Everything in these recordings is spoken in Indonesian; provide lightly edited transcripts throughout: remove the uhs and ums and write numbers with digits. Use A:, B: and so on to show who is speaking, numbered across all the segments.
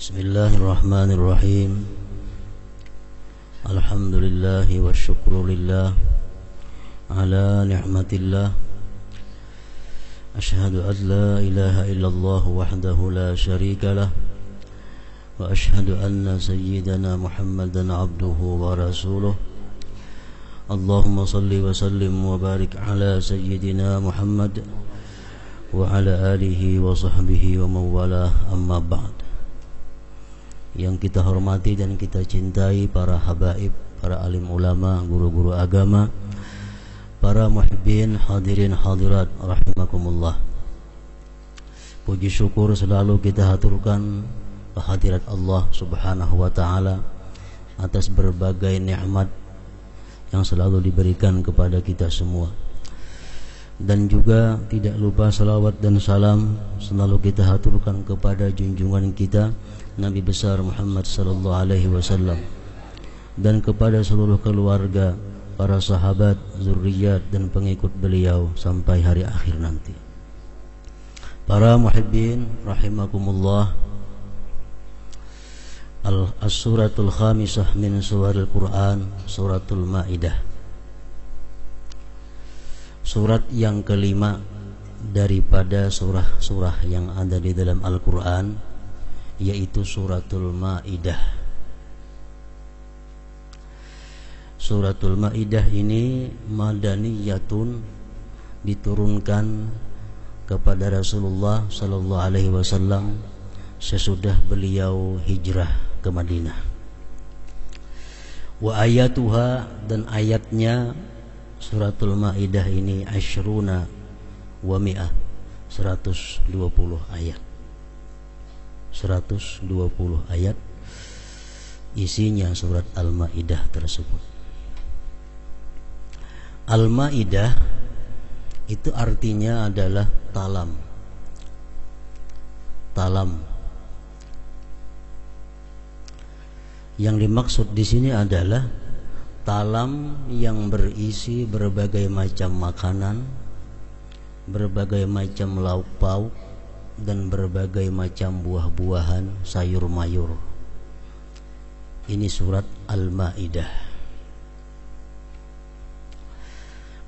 A: Bismillahirrahmanirrahim. Alhamdulillah wa syukrulillah ala ni'matillah. Ashhadu an la ilaha illallah wahdahu la syarika lah. Wa ashhadu anna sayyidana Muhammadan abduhu wa rasuluh. Allahumma salli wa sallim wa barik ala sayyidina Muhammad wa ala alihi wa sahbihi wa mawalah, amma ba'd. Yang kita hormati dan kita cintai para habaib, para alim ulama, guru-guru agama, para muhibbin, hadirin hadirat rahimakumullah. Puji syukur selalu kita haturkan kehadirat Allah Subhanahu wa taala atas berbagai nikmat yang selalu diberikan kepada kita semua. Dan juga tidak lupa salawat dan salam selalu kita haturkan kepada junjungan kita Nabi besar Muhammad sallallahu alaihi wasallam, dan kepada seluruh keluarga, para sahabat, zurriyat dan pengikut beliau sampai hari akhir nanti. Para muhibbin rahimakumullah, as-suratul khamisah min suwaril Quran, suratul Maidah. Surat yang kelima daripada surah-surah yang ada di dalam Al-Quran, yaitu suratul Maidah. Suratul Maidah ini madaniyatun, diturunkan kepada Rasulullah sallallahu alaihi wasallam sesudah beliau hijrah ke Madinah. Wa ayatuha, dan ayatnya suratul Maidah ini asyruna wa mi'ah, 120 ayat. 120 ayat isinya surat Al-Maidah tersebut. Al-Maidah itu artinya adalah talam. Talam. Yang dimaksud di sini adalah talam yang berisi berbagai macam makanan, berbagai macam lauk pauk, dan berbagai macam buah-buahan, sayur-mayur. Ini surat Al-Maidah.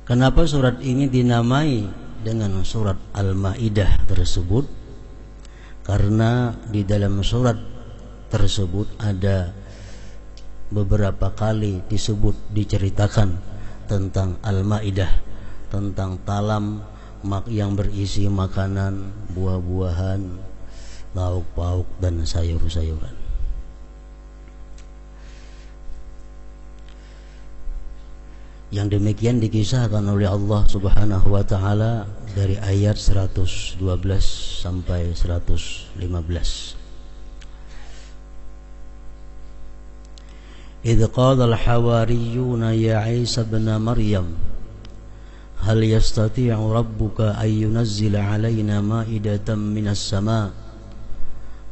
A: Kenapa surat ini dinamai dengan surat Al-Maidah tersebut? Karena di dalam surat tersebut ada beberapa kali diceritakan tentang Al-Maidah, tentang talam yang berisi makanan, buah-buahan, lauk pauk dan sayur-sayuran. Yang demikian dikisahkan oleh Allah Subhanahu wa taala dari ayat 112 sampai 115. Idz qala al-hawariyuna ya Isa ibn Maryam hal yastati'u rabbuka ay yunazzila 'alaina ma'idatan minas sama'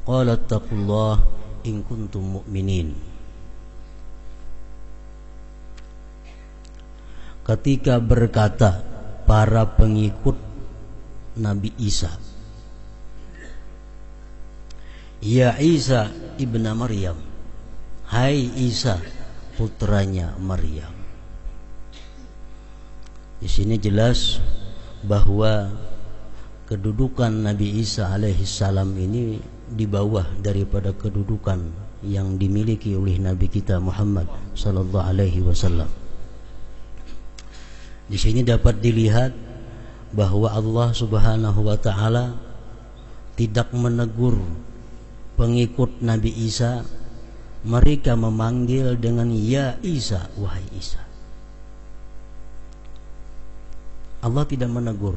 A: qala ittaqullaha in kuntum mu'minin. Ketika berkata para pengikut Nabi Isa, ya Isa ibn Maryam, hai Isa putranya Maryam. Di sini jelas bahwa kedudukan Nabi Isa alaihissalam ini di bawah daripada kedudukan yang dimiliki oleh Nabi kita Muhammad sallallahu alaihi wasallam. Di sini dapat dilihat bahwa Allah Subhanahu wa taala tidak menegur pengikut Nabi Isa. Mereka memanggil dengan ya Isa, wahai Isa. Allah tidak menegur.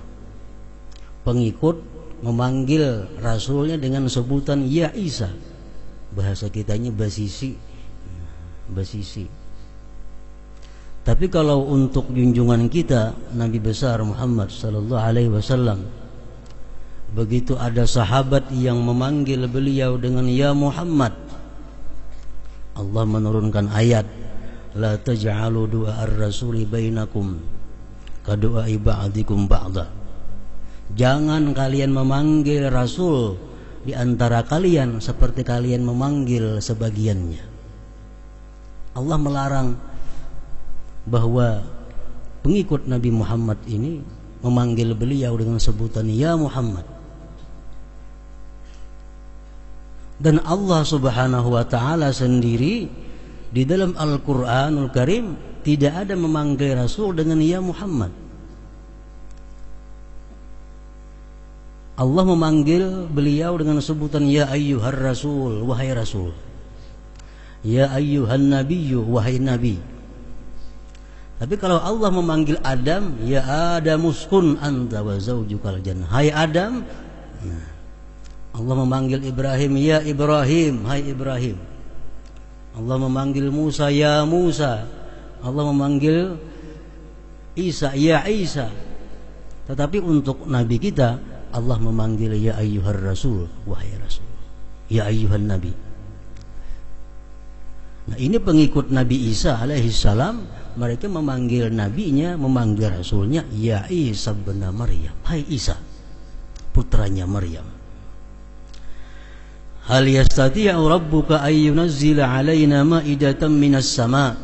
A: Pengikut memanggil Rasulnya dengan sebutan ya Isa. Bahasa kitanya basisi. Tapi kalau untuk junjungan kita Nabi besar Muhammad sallallahu alaihi wasallam, begitu ada sahabat yang memanggil beliau dengan ya Muhammad, Allah menurunkan ayat la taj'alu du'a ar-rasuli bainakum ka du'a ba'dikum ba'da. Jangan kalian memanggil Rasul di antara kalian seperti kalian memanggil sebagiannya. Allah melarang bahwa pengikut Nabi Muhammad ini memanggil beliau dengan sebutan ya Muhammad. Dan Allah Subhanahu wa taala sendiri di dalam Al-Qur'anul Karim tidak ada memanggil Rasul dengan ya Muhammad. Allah memanggil beliau dengan sebutan ya ayyuhar rasul, wahai rasul. Ya ayyuhan nabiyyu, wahai nabi. Tapi kalau Allah memanggil Adam, ya Adam uskun anta wa zaujukal jannah. Hai Adam. Nah, Allah memanggil Ibrahim, ya Ibrahim, hai Ibrahim. Allah memanggil Musa, ya Musa. Allah memanggil Isa, ya Isa. Tetapi untuk nabi kita, Allah memanggil ya ayyuhar rasul, wahai rasul. Ya ayyuhan nabi. Nah, ini pengikut Nabi Isa alaihi salam, mereka memanggil nabinya, memanggil rasulnya ya Isa bin Maryam. Hai Isa, putranya Maryam. Hal yastati'u rabbuka ay yunazzila 'alaina ma'idatan minas sama'.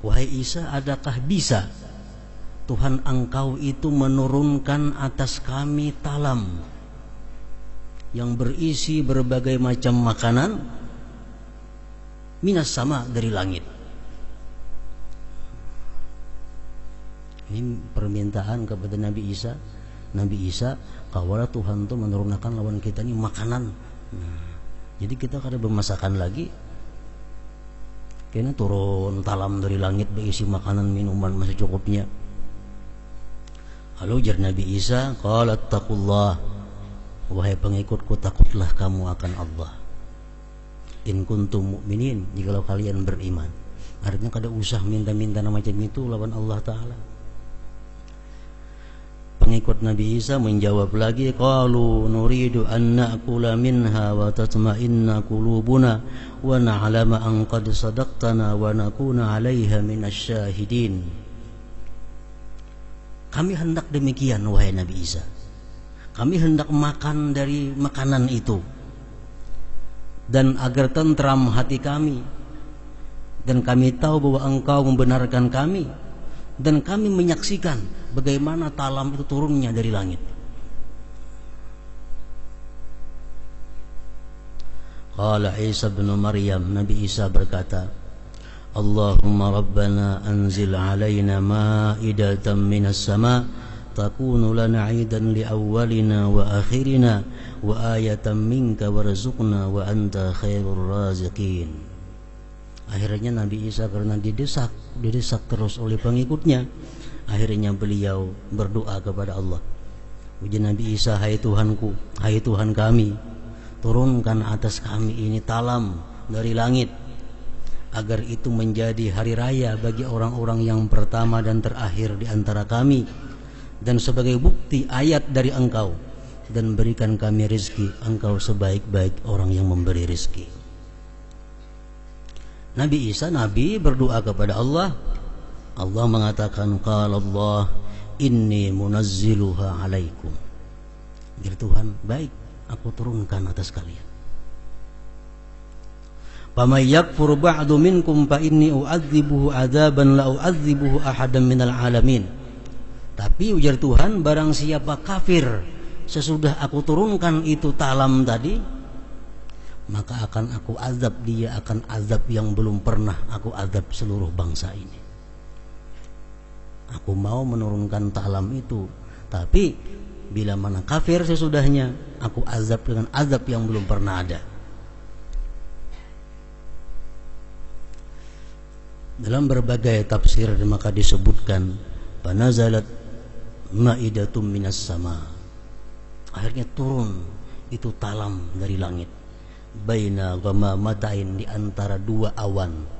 A: Wahai Isa, adakah bisa Tuhan engkau itu menurunkan atas kami talam yang berisi berbagai macam makanan minas sama, dari langit. Ini permintaan kepada Nabi Isa. Nabi Isa, kawalah Tuhan itu menurunkan lawan kita ini makanan. Nah, jadi kita kada bermasakan lagi, kayaknya turun talam dari langit berisi makanan minuman masih cukupnya. Lalu ujar Nabi Isa, qala taqullah, wahai pengikutku, takutlah kamu akan Allah. In kuntum mu'minin, jikalau kalian beriman. Artinya kada usah minta-minta macam itu lawan Allah Ta'ala. Pengikut Nabi Isa menjawab lagi, qalu nuridu an na'kula minha wa tatma'inna qulubuna wa na'lama an qad sadaqtana wa nakuna 'alaiha minasyahidin. Kami hendak demikian wahai Nabi Isa. Kami hendak makan dari makanan itu, dan agar tentram hati kami, dan kami tahu bahwa engkau membenarkan kami, dan kami menyaksikan bagaimana talam itu turunnya dari langit. Qala Isa bin Maryam, Nabi Isa berkata, Allahumma rabbana anzil alaina ma'idatan minas sama' takunu lana 'idan li awwalina wa akhirina wa ayatan minka warzuqna wa anta khairur raziqin. Akhirnya Nabi Isa karena didesak terus oleh pengikutnya, akhirnya beliau berdoa kepada Allah. Uji Nabi Isa, hai Tuhanku, hai Tuhan kami, turunkan atas kami ini talam dari langit, agar itu menjadi hari raya bagi orang-orang yang pertama dan terakhir di antara kami, dan sebagai bukti ayat dari engkau, dan berikan kami rizki, engkau sebaik-baik orang yang memberi rizki. Nabi Isa, Nabi berdoa kepada Allah. Allah mengatakan, qala Allah inni munazziluha alaikum. Jadi Tuhan, baik, aku turunkan atas kalian. Faman yakfur ba'du minkum fa inni u'adzibuhu 'adzaban la u'adzibuhu ahadan minal alamin. Tapi ujar Tuhan, barang siapa kafir sesudah aku turunkan itu talam tadi, maka akan aku azab dia akan azab yang belum pernah aku azab seluruh bangsa ini. Aku mau menurunkan talam itu, tapi bila mana kafir sesudahnya, aku azab dengan azab yang belum pernah ada. Dalam berbagai tafsir maka disebutkan, panazalat ma'idatum minas sama. Akhirnya turun itu talam dari langit. Baina ghamamatain, di antara dua awan.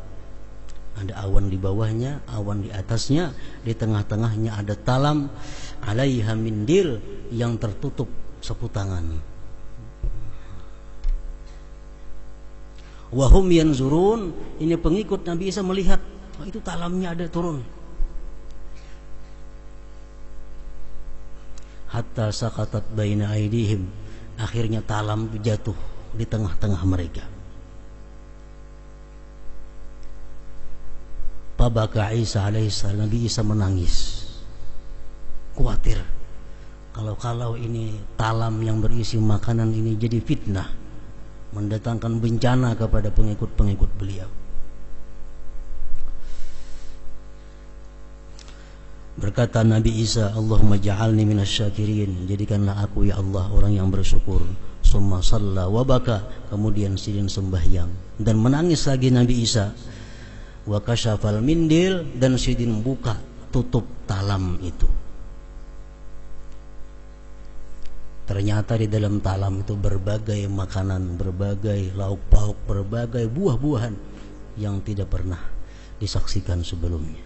A: Ada awan di bawahnya, awan di atasnya, di tengah-tengahnya ada talam, alaiha mindil, yang tertutup sapu tangan. Wahum yanzurun, ini pengikut Nabi Isa melihat, oh, itu talamnya ada turun. Hatta sakatat baina aidihim, Akhirnya talam jatuh di tengah-tengah mereka. Pabaka Isa alaihissalam, Nabi Isa menangis, khawatir kalau ini talam yang berisi makanan ini jadi fitnah, mendatangkan bencana kepada pengikut-pengikut beliau. Berkata Nabi Isa, Allahumma ja'alni minasyakirin, jadikanlah aku ya Allah orang yang bersyukur. Summa shalla wa baka, kemudian sidin sembahyang dan menangis lagi Nabi Isa. Wa kasyafal mindil, dan sidin buka tutup talam itu. Ternyata di dalam talam itu berbagai makanan, berbagai lauk pauk, berbagai buah-buahan yang tidak pernah disaksikan sebelumnya.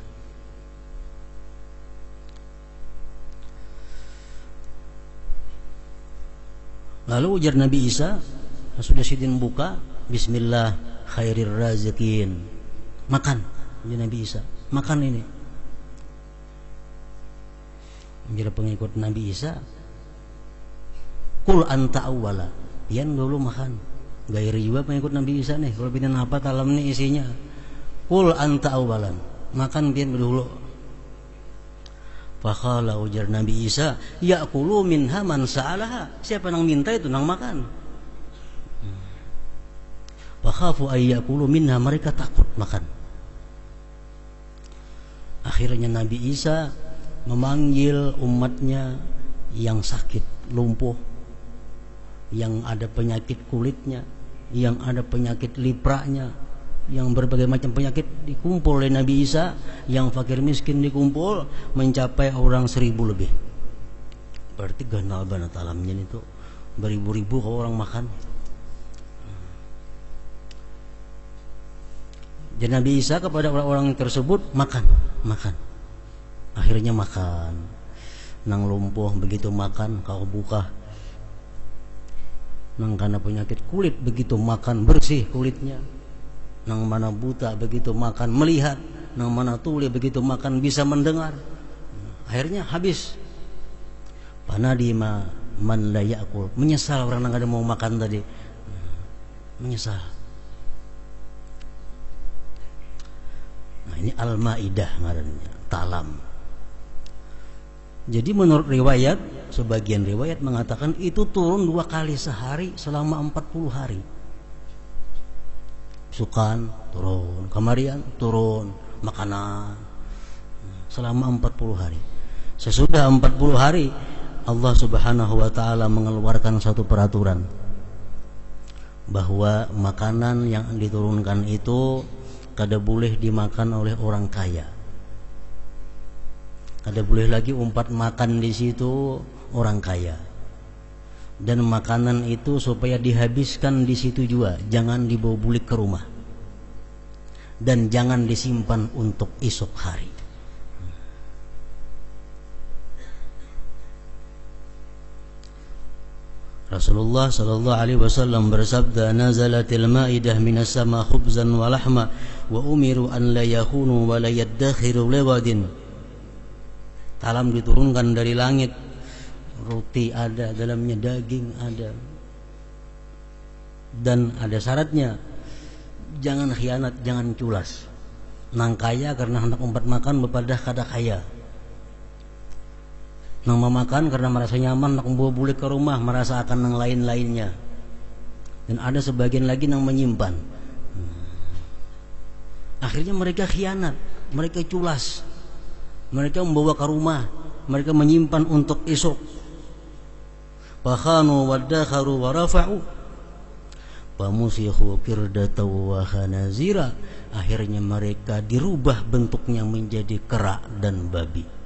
A: Lalu ujar Nabi Isa, sudah sidin buka, bismillah khairir razikin. Makan, ujar Nabi Isa, makan ini. Jadi pengikut Nabi Isa, kul anta awwala, pian dulu makan. Gairi juga pengikut Nabi Isa nih, kalau pian apa talam nih isinya. Kul anta awwalan, makan pian dulu. Fakhala, ujar Nabi Isa, ya'kulu minha man sa'alaha, siapa nang minta itu nang makan. Fakhafu ay ya'kulu minha, mereka takut makan. Akhirnya Nabi Isa memanggil umatnya yang sakit, lumpuh, yang ada penyakit kulitnya, yang ada penyakit lipraknya, yang berbagai macam penyakit dikumpul oleh Nabi Isa, yang fakir miskin dikumpul mencapai orang 1.000 lebih. Berarti ganal banget alamnya itu, beribu-ribu kalau orang makan. Jadi Nabi Isa kepada orang-orang tersebut, makan. Akhirnya makan. Nang lumpuh begitu makan, kau buka. Nang karena penyakit kulit begitu makan, bersih kulitnya. Nang mana buta begitu makan, melihat. Nang mana tuli begitu makan, bisa mendengar. Akhirnya habis. Panadima man la ya'kul, menyesal orang yang ada mau makan tadi. Menyesal. Nah, ini Al-Maidah ngarannya, talam. Jadi menurut riwayat, sebagian riwayat mengatakan itu turun 2 kali sehari selama 40 hari. Sukan turun, kamarian turun, makanan selama 40 hari. Sesudah 40 hari, Allah Subhanahu wa ta'ala mengeluarkan satu peraturan bahwa makanan yang diturunkan itu kada boleh dimakan oleh orang kaya. Kada boleh lagi umpat makan di situ orang kaya. Dan makanan itu supaya dihabiskan di situ juga, jangan dibawa bulik ke rumah. Dan jangan disimpan untuk esok hari. Rasulullah sallallahu alaihi wasallam bersabda, nazalatil maidah minas sama khubzan wa lahma wa umiru an la yakhunu wa la yaddakhiru liwadin. Talam diturunkan dari langit, roti ada, dalamnya daging ada, dan ada syaratnya, jangan khianat, jangan culas. Nang kaya karena hendak umpat makan bepadah kada kaya. Nang memakan karena merasa nyaman, nak membawa bulik ke rumah, merasa akan nang lain-lainnya. Dan ada sebagian lagi nang menyimpan. Akhirnya mereka khianat, mereka culas, mereka membawa ke rumah, mereka menyimpan untuk esok. Fakhanu waddakharu wa rafa'u famusikhu qirdatan wa khanazira. Akhirnya mereka dirubah bentuknya menjadi kera dan babi.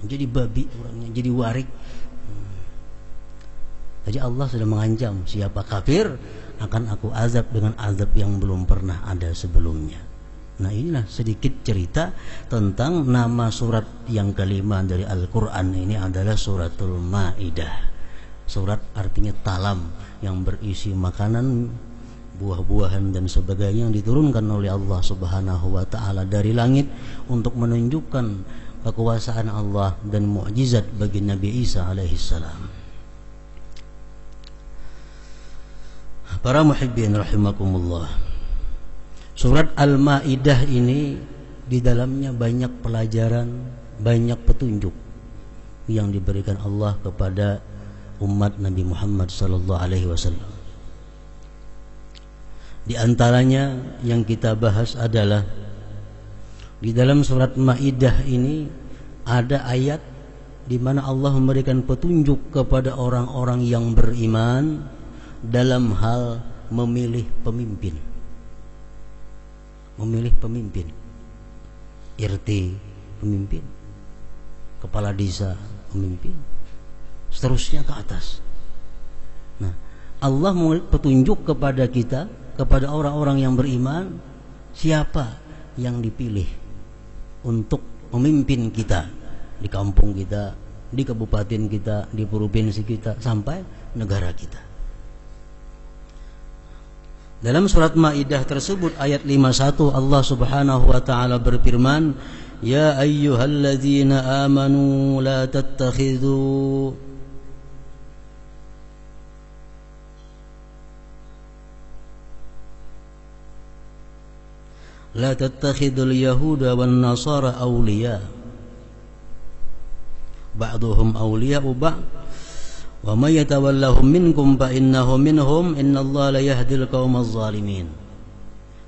A: Jadi babi orangnya, jadi warik. Jadi Allah sudah mengancam, siapa kafir akan aku azab dengan azab yang belum pernah ada sebelumnya. Nah, inilah sedikit cerita tentang nama surat yang kelima dari Al-Quran. Ini adalah suratul Maidah. Surat artinya talam, yang berisi makanan, buah-buahan dan sebagainya, yang diturunkan oleh Allah Subhanahu wa ta'ala dari langit untuk menunjukkan kekuasaan Allah dan mukjizat bagi Nabi Isa alaihissalam. Para muhibbin rahimakumullah. Surat Al-Maidah ini di dalamnya banyak pelajaran, banyak petunjuk yang diberikan Allah kepada umat Nabi Muhammad sallallahu alaihi wasallam. Di antaranya yang kita bahas adalah di dalam surat Maidah ini ada ayat di mana Allah memberikan petunjuk kepada orang-orang yang beriman dalam hal memilih pemimpin. Memilih pemimpin. RT pemimpin, kepala desa pemimpin, seterusnya ke atas. Nah, Allah memberi petunjuk kepada kita, kepada orang-orang yang beriman, siapa yang dipilih untuk memimpin kita di kampung kita, di kabupaten kita, di provinsi kita, sampai negara kita. Dalam surat Maidah tersebut ayat 51 Allah Subhanahu wa taala berfirman, "Ya ayyuhalladzina amanu la tattakhidhu tattakhidul yahuda wan nasara awliya ba'duhum awliya'u ba'd wa may yatawallahum minkum fa innahu minhum innallaha la yahdil qaumaz zalimin."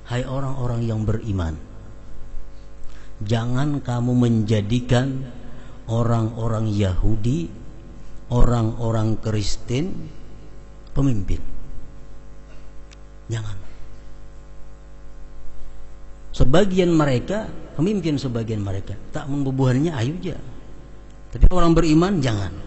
A: Hai orang-orang yang beriman, jangan kamu menjadikan orang-orang Yahudi, orang-orang Kristen pemimpin. Jangan. Sebagian mereka pemimpin, sebagian mereka tak membubuhannya ayo aja. Tapi orang beriman jangan.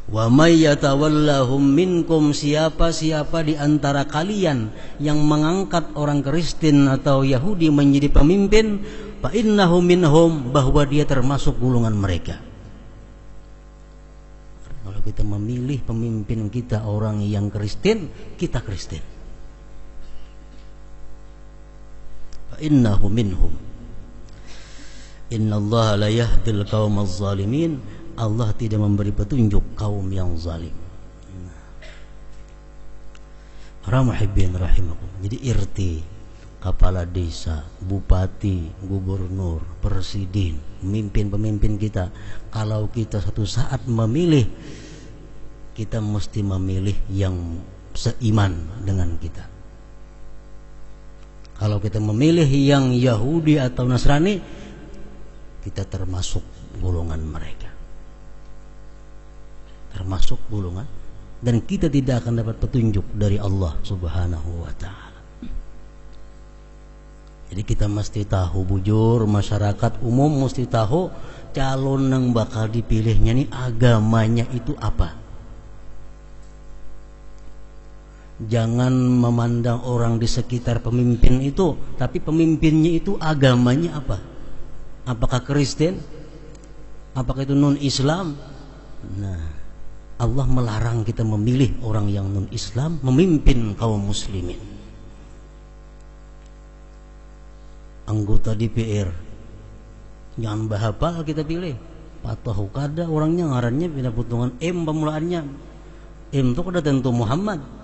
A: Wa may yatawallahum minkum, siapa-siapa di antara kalian yang mengangkat orang Kristen atau Yahudi menjadi pemimpin, fa innahu minhum, bahwa dia termasuk golongan mereka. Kalau kita memilih pemimpin kita orang yang Kristen, kita Kristen. Fa innahu minhum. Innallaha la yahdil qaumaz zalimin. Allah tidak memberi petunjuk kaum yang zalim. Para muhibbin rahimakumullah. Jadi RT, kepala desa, bupati, gubernur, presiden, pemimpin-pemimpin kita, kalau kita satu saat memilih, kita mesti memilih yang seiman dengan kita. Kalau kita memilih yang Yahudi atau Nasrani, kita termasuk golongan mereka. Termasuk golongan, dan kita tidak akan dapat petunjuk dari Allah Subhanahu wa taala. Jadi kita mesti tahu, bujur masyarakat umum mesti tahu calon yang bakal dipilihnya nih agamanya itu apa. Jangan memandang orang di sekitar pemimpin itu, tapi pemimpinnya itu agamanya apa? Apakah Kristen? Apakah itu non-Islam? Nah, Allah melarang kita memilih orang yang non-Islam memimpin kaum muslimin. Anggota DPR, jangan bahapal kita pilih. Patahu kada orangnya ngarannya pindah putungan M pemulaannya. M itu kada tentu Muhammad.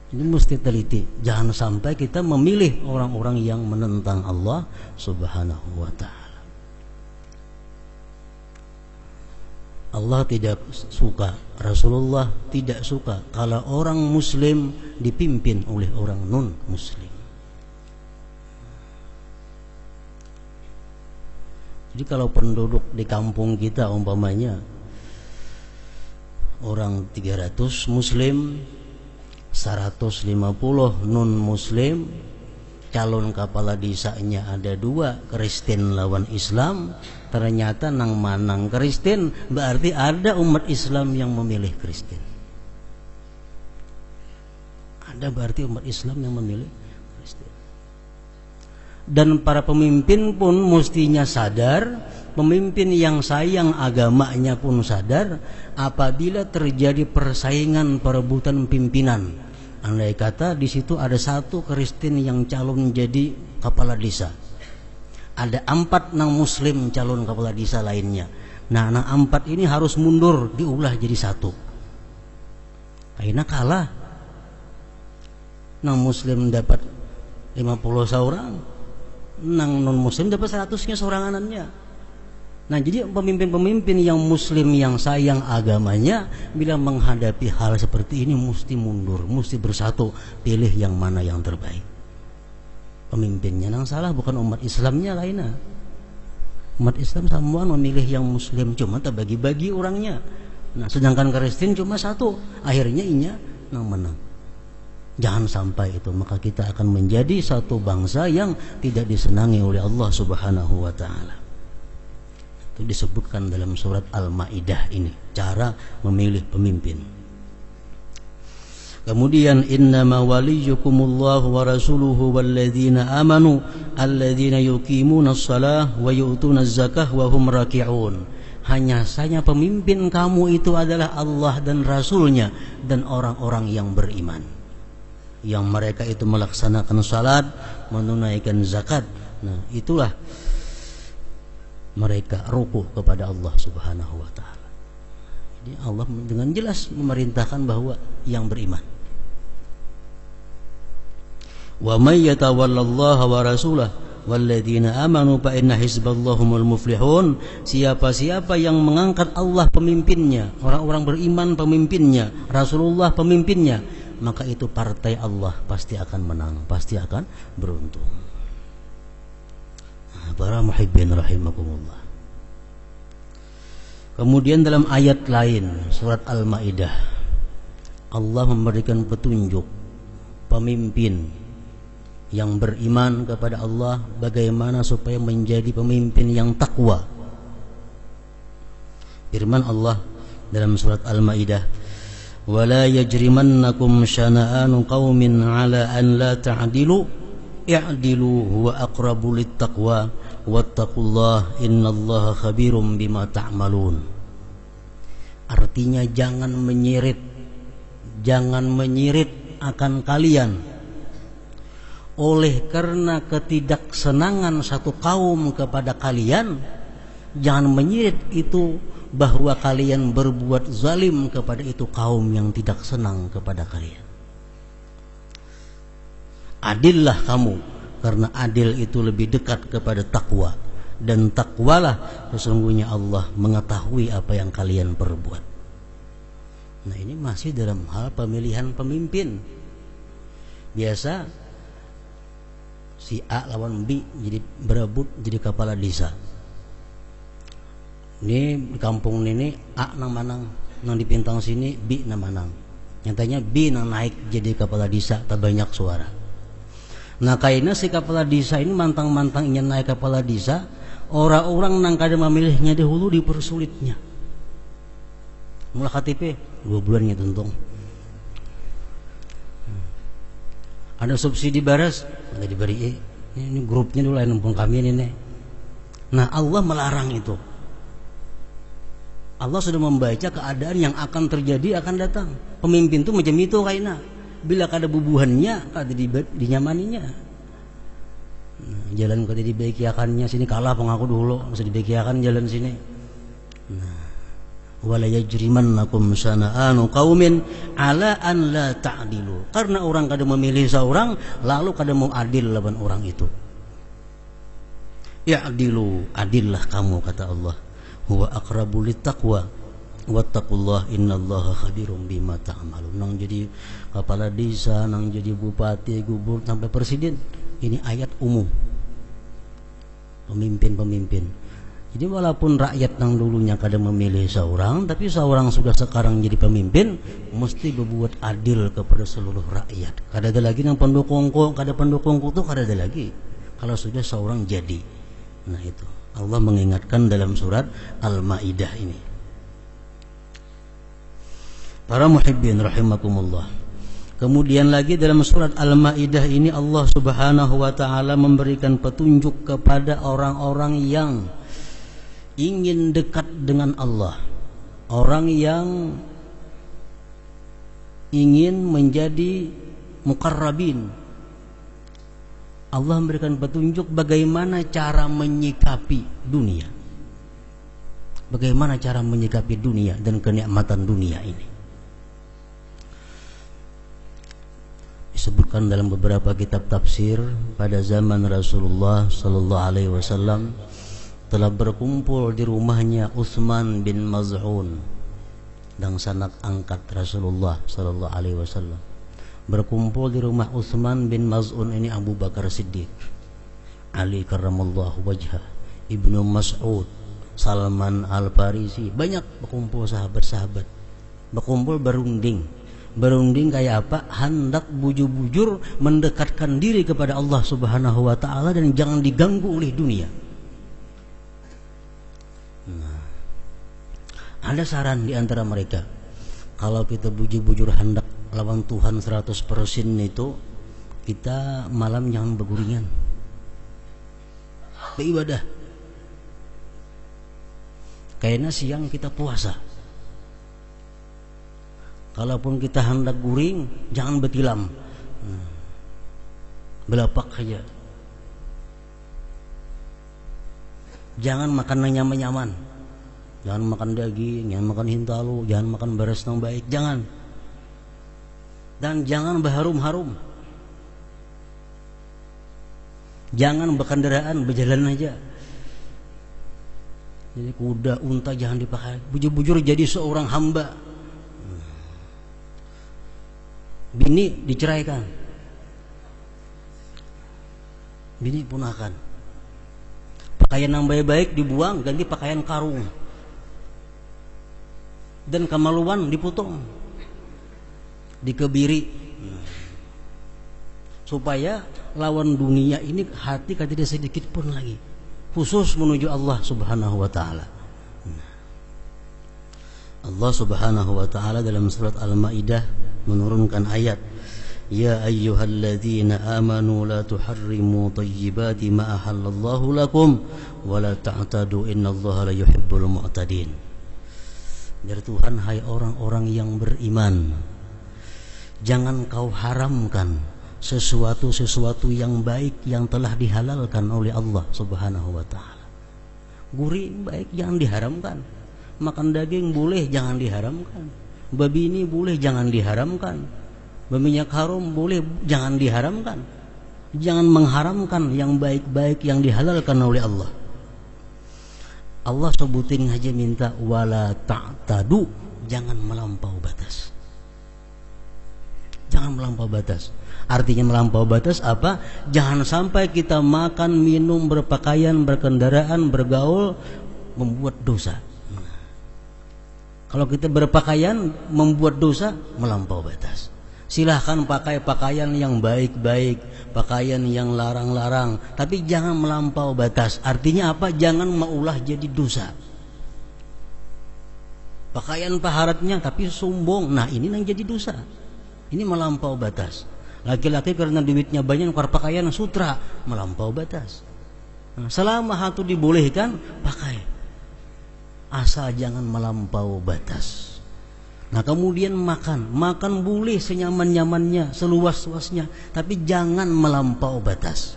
A: Ini mesti teliti, jangan sampai kita memilih orang-orang yang menentang Allah Subhanahu wa ta'ala. Allah tidak suka, Rasulullah tidak suka kalau orang muslim dipimpin oleh orang non-muslim. Jadi kalau penduduk di kampung kita umpamanya orang 300 muslim, 150 non-muslim, calon kepala desanya ada 2, Kristen lawan Islam, ternyata nang manang Kristen, berarti ada umat Islam yang memilih Kristen. Ada berarti umat Islam yang memilih Kristen. Dan para pemimpin pun mestinya sadar, pemimpin yang sayang agamanya pun sadar, apabila terjadi persaingan perebutan pimpinan, andai kata di situ ada 1 Kristen yang calon jadi kepala desa, ada 4 non muslim calon kepala desa lainnya, Nah, 4 ini harus mundur, diulah jadi 1. Akhirnya kalah. Nang muslim dapat 50 seorang, nang non muslim dapat 100-nya seoranganannya. Nah, jadi pemimpin-pemimpin yang muslim yang sayang agamanya bila menghadapi hal seperti ini mesti mundur, mesti bersatu, pilih yang mana yang terbaik. Pemimpinnya yang salah bukan umat Islamnya lainnya. Umat Islam semua memilih yang muslim, cuma terbagi-bagi orangnya. Nah, sedangkan Kristen cuma 1, akhirnya inya nang menang. Jangan sampai itu, maka kita akan menjadi satu bangsa yang tidak disenangi oleh Allah Subhanahu wa taala. Itu disebutkan dalam surat Al-Maidah ini, cara memilih pemimpin. Kemudian innama waliyukumullahu wa rasuluhu walladzina amanu alladzina yuqimunas shalah wa yu'tunaz zakah wa hum raki'un. Hanya saja pemimpin kamu itu adalah Allah dan Rasulnya dan orang-orang yang beriman, yang mereka itu melaksanakan salat, menunaikan zakat. Nah, itulah mereka rukuh kepada Allah Subhanahu wa taala. Jadi Allah dengan jelas memerintahkan bahwa yang beriman. Wa may yatawallallaha wa rasulahu walladzina amanu fa inna hizballahumul muflihun. Siapa-siapa yang mengangkat Allah pemimpinnya, orang-orang beriman pemimpinnya, Rasulullah pemimpinnya, maka itu partai Allah pasti akan menang, pasti akan beruntung. Para muhibbin rahimakumullah. Kemudian dalam ayat lain surat Al-Maidah, Allah memberikan petunjuk pemimpin yang beriman kepada Allah bagaimana supaya menjadi pemimpin yang takwa. Firman Allah dalam surat Al-Maidah, "Wala yajrimannakum syana'anu qaumin 'ala an la ta'dilu i'dilu huwa aqrabu littaqwa wattaqullaha innallaha khabirum bima ta'malun." Artinya jangan menyirit akan kalian oleh karena ketidaksenangan satu kaum kepada kalian. Jangan menyirit itu bahwa kalian berbuat zalim kepada itu kaum yang tidak senang kepada kalian. Adillah kamu, karena adil itu lebih dekat kepada takwa, dan takwalah sesungguhnya Allah mengetahui apa yang kalian perbuat. Nah, ini masih dalam hal pemilihan pemimpin. Biasa si A lawan B jadi berebut jadi kepala desa. Ini di kampung ini A nang manang, nang di pintang sini B nang manang. Nyatanya B nang naik jadi kepala desa tak banyak suara. Nah, kayaknya si kepala desa ini mantang-mantang ingin naik kepala desa, orang-orang nang kada memilihnya dahulu dipersulitnya. Mulai KTP 2 bulan ya tuntung. Ada subsidi baras, ada diberi. Ini grupnya dulu lain numpang kami ini. Nah, Allah melarang itu. Allah sudah membaca keadaan yang akan terjadi akan datang. Pemimpin itu macam itu kayaknya. Bila kada bubuhannya, kada dinyamaninya. Nah, jalan kada dibaiki-akannya sini kalah pengaku dulu, mesti dibaiki-akan jalan sini. Nah, wala yajrimannakum syana'anu qaumin 'ala an la ta'dilu. Karena orang kada memilih seorang lalu kada mau adil lawan orang itu. Ya'dilu, adillah kamu kata Allah. Huwa aqrabu littaqwa wattaqullah innallaha khabirum bima ta'malun. Nang jadi kepala desa, nang jadi bupati, gubernur sampai presiden, ini ayat umum. Pemimpin-pemimpin. Jadi walaupun rakyat yang dulunya kada memilih seorang, tapi seorang sudah sekarang jadi pemimpin, mesti berbuat adil kepada seluruh rakyat. Kada ada lagi yang pendukungku, kada pendukungku tuh kada ada lagi. Kalau sudah seorang jadi. Nah, itu Allah mengingatkan dalam surat Al-Maidah ini. Para muhibbin rahimakumullah. Kemudian lagi dalam surat Al-Maidah ini Allah Subhanahu wa taala memberikan petunjuk kepada orang-orang yang ingin dekat dengan Allah, orang yang ingin menjadi muqarrabin. Allah memberikan petunjuk bagaimana cara menyikapi dunia. Bagaimana cara menyikapi dunia dan kenikmatan dunia ini? Disebutkan dalam beberapa kitab tafsir, pada zaman Rasulullah sallallahu alaihi wasallam telah berkumpul di rumahnya Utsman bin Maz'un, dan sanak angkat Rasulullah sallallahu alaihi wasallam. Berkumpul di rumah Utsman bin Maz'un ini Abu Bakar Siddiq, Ali karramallahu wajhah, Ibnu Mas'ud, Salman Al-Farisi, banyak berkumpul sahabat-sahabat. Berkumpul berunding kayak apa? Hendak bujur-bujur mendekatkan diri kepada Allah Subhanahu wa taala dan jangan diganggu oleh dunia. Nah, ada saran di antara mereka, kalau kita bujur-bujur hendak lawan Tuhan 100% itu, kita malam jangan beguringan, beribadah. Kayaknya siang kita puasa. Kalaupun kita hendak guring, jangan betilam, belapak saja. Jangan makan yang nyaman-nyaman, jangan makan daging, jangan makan hintalu, jangan makan beras yang baik, jangan. Dan jangan berharum-harum. Jangan berkendaraan, berjalan aja. Jadi kuda, unta jangan dipakai. Bujur-bujur jadi seorang hamba. Bini diceraikan, bini punakan. Pakaian yang baik-baik dibuang, ganti pakaian karung. Dan kemaluan dipotong, dikebiri. Supaya lawan dunia ini hati tidak sedikit pun lagi, khusus menuju Allah Subhanahu wa taala. Allah Subhanahu wa taala dalam surat Al-Maidah menurunkan ayat, ya ayyuhalladzina amanu la tuharrimu thayyibati ma ahallallahu lakum wa la ta'tadu innallaha la yuhibbul mu'tadin. Dari Tuhan, hai orang-orang yang beriman, jangan kau haramkan sesuatu yang baik yang telah dihalalkan oleh Allah Subhanahu wa taala. Guring baik jangan diharamkan, makan daging boleh jangan diharamkan, babi ini boleh jangan diharamkan, berminyak haram boleh jangan diharamkan. Jangan mengharamkan yang baik-baik yang dihalalkan oleh Allah. Allah sebutin aja, minta wala ta'tadu, jangan melampau batas. Jangan melampau batas. Artinya melampau batas apa? Jangan sampai kita makan, minum, berpakaian, berkendaraan, bergaul membuat dosa. Kalau kita berpakaian membuat dosa, melampau batas. Silahkan pakai pakaian yang baik-baik, pakaian yang larang-larang, tapi jangan melampau batas. Artinya apa? Jangan maulah jadi dosa. Pakaian paharatnya tapi sombong, nah ini yang jadi dosa. Ini melampau batas. Laki-laki karena duitnya banyak nukar pakaian sutra, melampau batas. Nah, selama hatu dibolehkan, pakai, asal jangan melampau batas. Nah kemudian makan boleh senyaman-nyamannya, seluas-luasnya, tapi jangan melampau batas.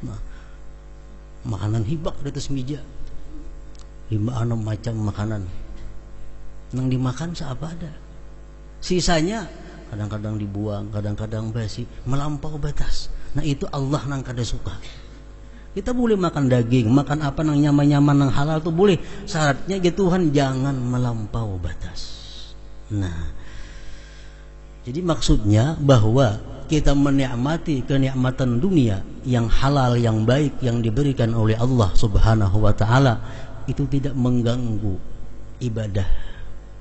A: Nah, makanan hibak di atas meja, 5-6 macam makanan, yang dimakan seapa ada. Sisanya kadang-kadang dibuang, kadang-kadang basi, melampau batas. Nah itu Allah nang kada suka. Kita boleh makan daging, makan apa nang nyaman-nyaman, nang halal tuh boleh. Syaratnya ya Tuhan jangan melampau batas. Nah, jadi maksudnya bahwa kita menikmati kenikmatan dunia yang halal, yang baik, yang diberikan oleh Allah Subhanahu wa taala, itu tidak mengganggu ibadah,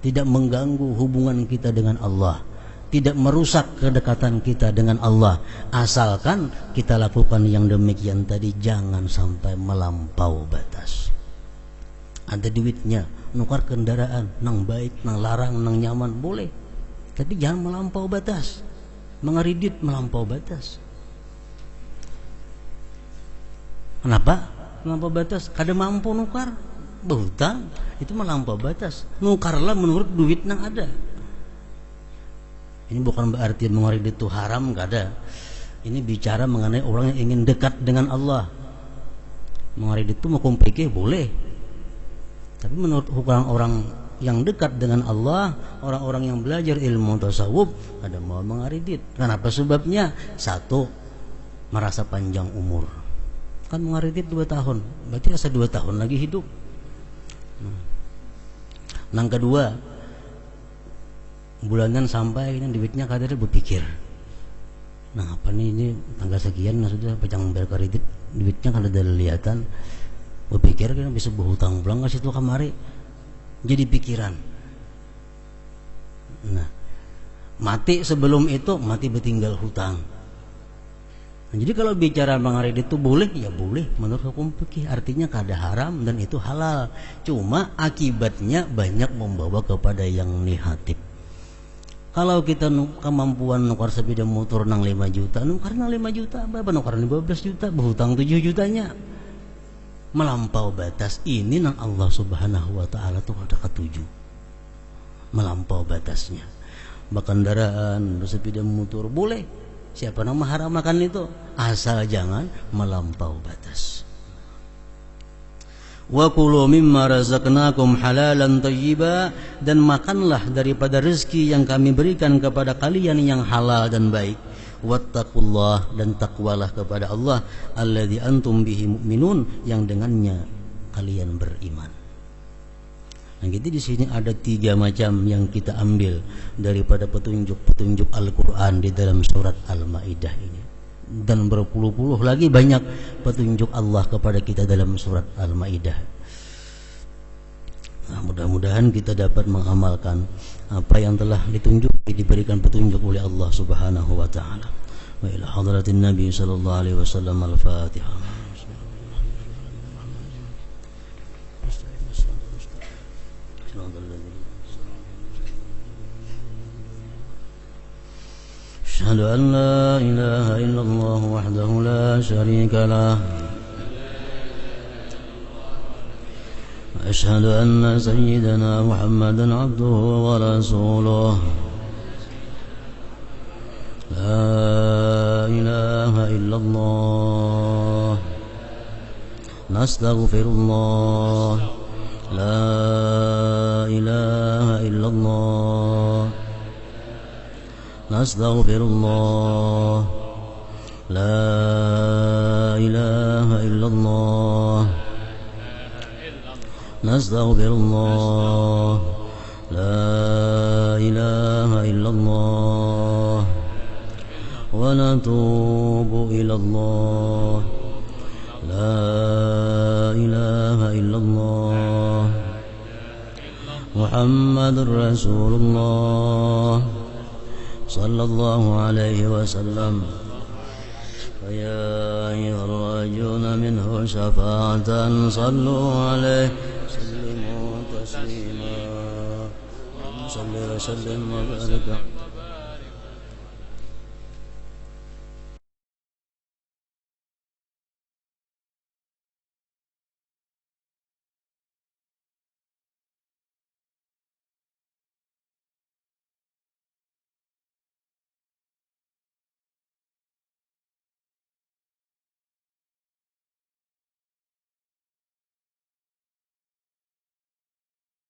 A: tidak mengganggu hubungan kita dengan Allah, tidak merusak kedekatan kita dengan Allah, asalkan kita lakukan yang demikian tadi, jangan sampai melampau batas. Ada duitnya, nukar kendaraan, nang baik, nang larang, nang nyaman, boleh, tapi jangan melampau batas. Mengeridit melampau batas. Kenapa melampau batas? Kada mampu nukar, berhutang, itu melampau batas. Nukarlah menurut duit nang ada. Ini bukan berarti mengeridit itu haram, kada. Ini bicara mengenai orang yang ingin dekat dengan Allah. Mengeridit itu mau kumpeke boleh, Tapi menurut orang-orang yang dekat dengan Allah, orang-orang yang belajar ilmu tasawuf, ada mau mengaridit. Kenapa sebabnya? Satu, merasa panjang umur. Kan mengaridit 2 tahun, berarti rasa 2 tahun lagi hidup. Yang kedua, bulanan sampai ini duitnya kadang berpikir, nah apa nih, ini tanggal sekian nah sudah pajang berkaridit, duitnya kalau ada lihatan, berpikir kan bisa berhutang pulang ke situ kamari, jadi pikiran. Nah, mati sebelum itu mati bertinggal hutang. Nah, jadi kalau bicara mengaridit itu boleh, ya boleh menurut hukum fikih, artinya kada haram dan itu halal. Cuma akibatnya banyak membawa kepada yang negatif. Kalau kita kemampuan nukar sepeda motor nang 5 juta, nukar nang 5 juta, berapa nukar 15 juta, berhutang 7 jutanya. Melampau batas ini nang Allah Subhanahu wa taala tuh ada ketujuh. Melampau batasnya. Berkendaraan, bersepeda motor boleh. Siapa yang mengharamkan itu? Asal jangan melampau batas. Wa kulu mimma razaqnakum halalan thayyiba, dan makanlah daripada rezeki yang kami berikan kepada kalian yang halal dan baik. Wattaqullah, dan takwalah kepada Allah, alladzi antum bihi mu'minun, yang dengannya kalian beriman. Nah, jadi di sini ada 3 macam yang kita ambil daripada petunjuk-petunjuk Al-Qur'an di dalam surat Al-Maidah ini. Dan berpuluh-puluh lagi banyak petunjuk Allah kepada kita dalam surat Al-Maidah. Nah, mudah-mudahan kita dapat mengamalkan apa yang telah diberikan petunjuk oleh Allah Subhanahu wa taala. Wa ila hadratin Nabi sallallahu alaihi wasallam al-Fatihah. Asyhadu an la ilaha illallah wahdahu la syarika lah. أشهد أن سيدنا محمدا عبده ورسوله لا إله إلا الله نستغفر الله لا إله إلا الله نستغفر الله لا إله إلا الله نستغفر الله لا إله إلا الله ونتوب إلى الله لا إله إلا الله محمد رسول الله صلى الله عليه وسلم فيا أيها الراجون منه شفاعة صلوا عليه تسليما صل وسلم وبارك